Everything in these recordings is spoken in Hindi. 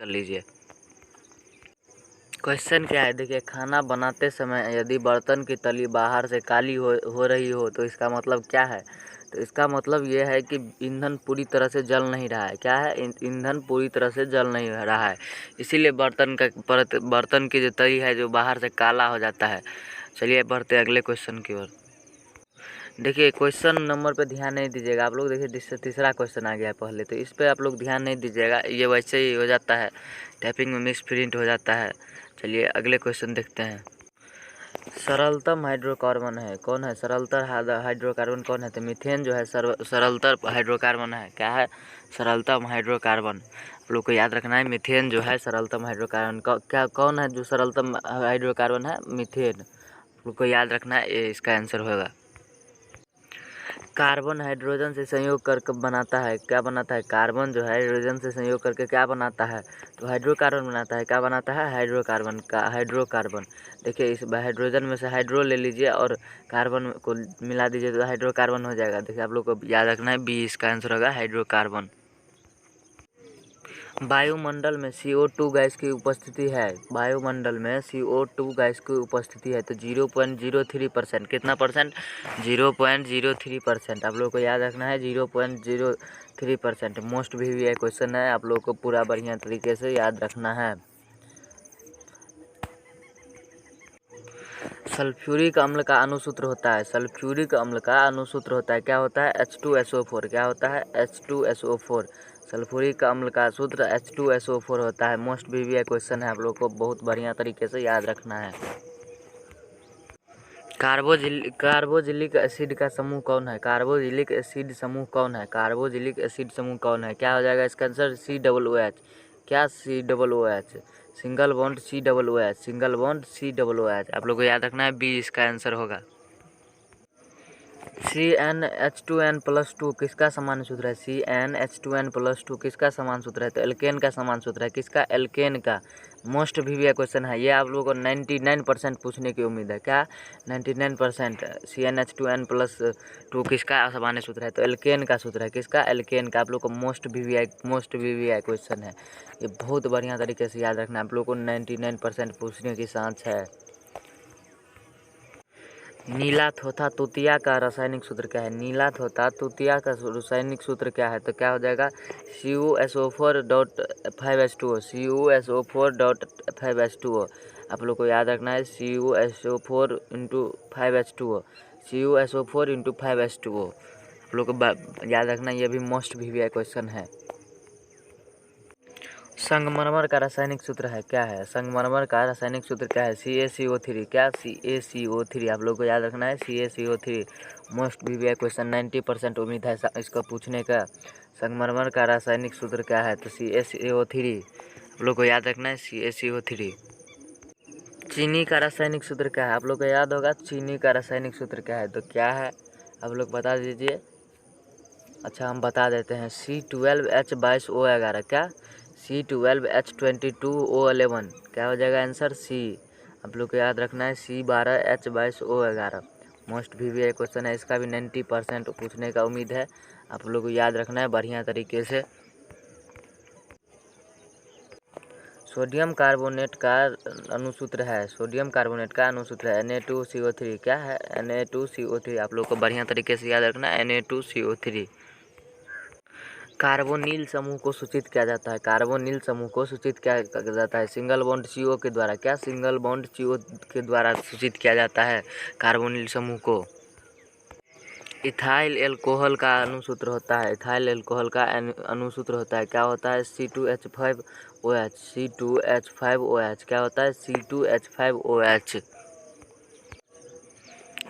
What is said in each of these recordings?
कर लीजिए। क्वेश्चन क्या है, देखिए, खाना बनाते समय यदि बर्तन की तली बाहर से काली हो रही हो तो इसका मतलब क्या है? तो इसका मतलब ये है कि ईंधन पूरी तरह से जल नहीं रहा है। क्या है? ईंधन पूरी तरह से जल नहीं रहा है, इसीलिए बर्तन की जो तली है जो बाहर से काला हो जाता है। चलिए बढ़ते अगले क्वेश्चन की ओर। देखिए, क्वेश्चन नंबर पे ध्यान नहीं दीजिएगा आप लोग। देखिए, तीसरा क्वेश्चन आ गया है पहले, तो इस पे आप लोग ध्यान नहीं दीजिएगा, ये वैसे ही हो जाता है, टाइपिंग में मिस प्रिंट हो जाता है। चलिए अगले क्वेश्चन देखते हैं। सरलतम हाइड्रोकार्बन है कौन है? सरलतम हाइड्रोकार्बन कौन है? तो मीथेन जो है सरलतम हाइड्रोकार्बन है। क्या है? सरलतम हाइड्रोकार्बन। आप लोग को याद रखना है, मीथेन जो है सरलतम हाइड्रोकार्बन क्या कौन है जो सरलतम हाइड्रोकार्बन है? मीथेन। आप लोग को याद रखना है, ये इसका आंसर होगा। कार्बन हाइड्रोजन से संयोग करके बनाता है। क्या बनाता है? कार्बन जो है हाइड्रोजन से संयोग करके क्या बनाता है? तो हाइड्रोकार्बन बनाता है। क्या बनाता है? हाइड्रोकार्बन। देखिए, इस हाइड्रोजन में से हाइड्रो ले लीजिए और कार्बन को मिला दीजिए तो हाइड्रोकार्बन हो जाएगा। देखिए, आप लोग को याद रखना है, बी इसका आंसर होगा, हाइड्रोकार्बन। वायुमंडल में CO2 गैस की उपस्थिति है। वायुमंडल में CO2 गैस की उपस्थिति है तो 0.03%। कितना परसेंट? 0.03%। आप लोग को याद रखना है, 0.03%। मोस्ट भी क्वेश्चन है, आप लोग को पूरा बढ़िया तरीके से याद रखना है। सल्फ्यूरिक अम्ल का अणुसूत्र होता है। सल्फ्यूरिक अम्ल का अणुसूत्र होता है, क्या होता है? H2SO4। क्या होता है? H2SO4। सल्फ्यूरिक अम्ल का सूत्र H2SO4 होता है। मोस्ट भी क्वेश्चन है, आप लोग को बहुत बढ़िया तरीके से याद रखना है। कार्बोजिलिक एसिड का समूह कौन है? कार्बोजिलिक एसिड समूह कौन है? कार्बोजिलिक एसिड समूह कौन है? क्या हो जाएगा इसका आंसर? COOH। क्या? COOH। Single bond COOH। Single bond COOH। आप लोग को याद रखना है, बी इसका आंसर होगा। CnH2n+2 किसका समान सूत्र है? CnH2n+2 किसका समान सूत्र है? तो एल्केन का समान सूत्र है। किसका? एल्केन का। मोस्ट भी क्वेश्चन है, ये आप लोगों को 99% पूछने की उम्मीद है। क्या? 99%। CnH2n+2 किसका सामान्य सूत्र है? तो एल्केन का सूत्र है। किसका? एल्केन का। आप लोग को मोस्ट भी क्वेश्चन है, ये बहुत बढ़िया तरीके से याद रखना है। आप लोग को 99% पूछने की चांस है। नीला थोथा तूतिया का रासायनिक सूत्र क्या है? नीला थोथा तूतिया का रासायनिक सूत्र क्या है? तो क्या हो जाएगा? CuSO4.5H2O। CuSO4.5H2O। आप लोग को याद रखना है, CuSO4 into 5H2O। CuSO4 into 5H2O। आप लोग को याद रखना, ये भी मोस्ट भी क्वेश्चन है। संगमरमर का रासायनिक सूत्र है, क्या है? संगमरमर का रासायनिक सूत्र क्या है? CaCO3। क्या? CaCO3। आप लोग को याद रखना है, CaCO3। मोस्ट भी क्वेश्चन, 90% उम्मीद है इसको पूछने का। संगमरमर का रासायनिक सूत्र क्या है? तो CaCO3। आप लोग को याद रखना है, CaCO3। चीनी का रासायनिक सूत्र क्या है? आप लोग को याद होगा, चीनी का रासायनिक सूत्र क्या है? तो क्या है? आप लोग बता दीजिए। अच्छा, हम बता देते हैं, C12H22O11। क्या? C12H22O11। क्या हो जाएगा आंसर? सी। आप लोग को याद रखना है, C12H22O11। मोस्ट भी क्वेश्चन है, इसका भी 90% पूछने का उम्मीद है। आप लोग को याद रखना है बढ़िया तरीके से। सोडियम कार्बोनेट का अणुसूत्र है। सोडियम कार्बोनेट का अणुसूत्र है Na2CO3। क्या है? Na2CO3। आप लोग को बढ़िया तरीके से याद रखना है, Na2CO3। कार्बोनिल समूह को सूचित किया जाता है। कार्बोनिल समूह को सूचित किया जाता है सिंगल बॉन्ड CO के द्वारा। क्या? सिंगल बॉन्ड CO के द्वारा सूचित किया जाता है कार्बोनिल समूह को। इथाइल एल्कोहल का अणुसूत्र होता है। इथाइल एल्कोहल का अणुसूत्र होता है, क्या होता है? C2H5OH। C2H5OH। क्या होता है? C2H5OH।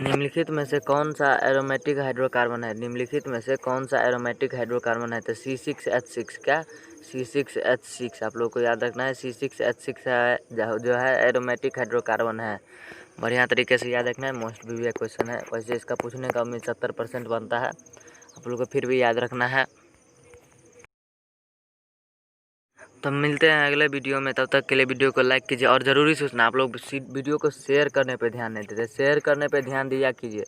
निम्नलिखित में से कौन सा एरोमेटिक हाइड्रोकार्बन है? निम्नलिखित में से कौन सा एरोमेटिक हाइड्रोकार्बन है? तो C6H6। क्या? C6H6। आप लोग को याद रखना है, C6H6 है जो है एरोमेटिक हाइड्रोकार्बन है। बढ़िया तरीके से याद रखना है, मोस्ट भी क्वेश्चन है, वैसे इसका पूछने का उम्मीद 70% बनता है। आप लोग को फिर भी याद रखना है। तो मिलते हैं अगले वीडियो में, तब तक के लिए वीडियो को लाइक कीजिए और ज़रूरी सूचना, आप लोग वीडियो को शेयर करने पे ध्यान नहीं देते, शेयर करने पे ध्यान दिया कीजिए।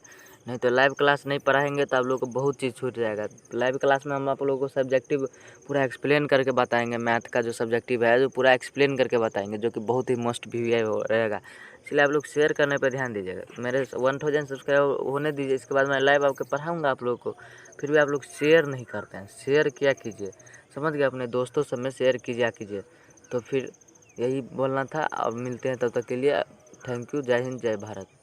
नहीं तो लाइव क्लास नहीं पढ़ाएंगे तो आप लोग को बहुत चीज़ छूट जाएगा। लाइव क्लास में हम आप लोगों को सब्जेक्टिव पूरा एक्सप्लेन करके बताएंगे, मैथ का जो सब्जेक्टिव है जो पूरा एक्सप्लेन करके बताएंगे, जो कि बहुत ही मस्ट भी रहेगा। इसलिए आप लोग शेयर करने पर ध्यान दीजिएगा। मेरे 1000 सब्सक्राइबर होने दीजिए, इसके बाद मैं लाइव आके पढ़ाऊँगा आप लोग को। फिर भी आप लोग शेयर नहीं करते हैं, शेयर किया कीजिए, समझ गए? अपने दोस्तों सब में शेयर कीजिए कीजिए। तो फिर यही बोलना था। अब मिलते हैं, तब तक के लिए थैंक यू। जय हिंद, जय भारत।